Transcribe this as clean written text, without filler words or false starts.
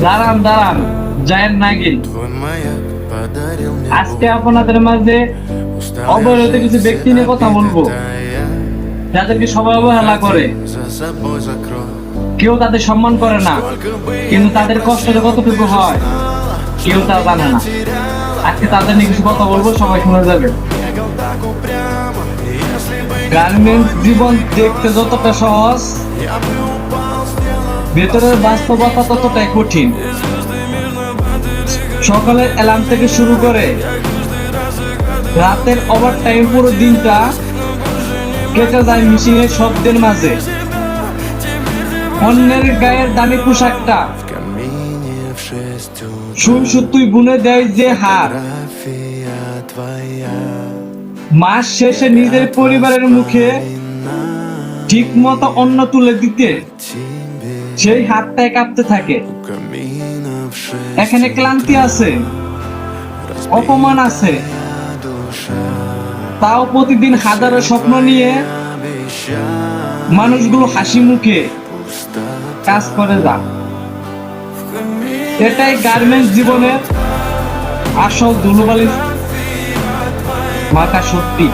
দাঁড়ান দাঁড়ান, জায়ের নাগিন। আজকে আপনাদের মাঝে অবহেলিত কিছু ব্যক্তি নিয়ে কথা বলবো, যাদেরকে সবাই অবহেলা করে, কেউ তাদের সম্মান করে না, কিন্তু তাদের কষ্টটা কতটুকু হয় কেউ তা জানে না। আজকে তাদের নিয়ে কিছু কথা বলবো, সবাই শুনে যাবে। গার্মেন্টস জীবন দেখতে যতটা সহজ, ভেতরের বাস্তবতা ততটাই কঠিন। সকালের অ্যালার্ম থেকে শুরু করে রাতের ওভার টাইম, পুরো দিনটা কেটে যায় মেশিনের শব্দের মাঝে। অন্যের গায়ের দামি পোশাকটা সুই বুনে দেয় যে হাত, মাস শেষে নিজের পরিবারের মুখে ঠিক মতো অন্ন তুলে দিতে সেই হাতটাই কাঁপতে থাকে। এখানে ক্লান্তি আছে, অপমান আছে, তাও প্রতিদিন হাজারো স্বপ্ন নিয়ে মানুষগুলো হাসি মুখে কাজ করে যায়। এটাই গার্মেন্টস জীবনের আসল ধুলোবালি মাখা সত্যি।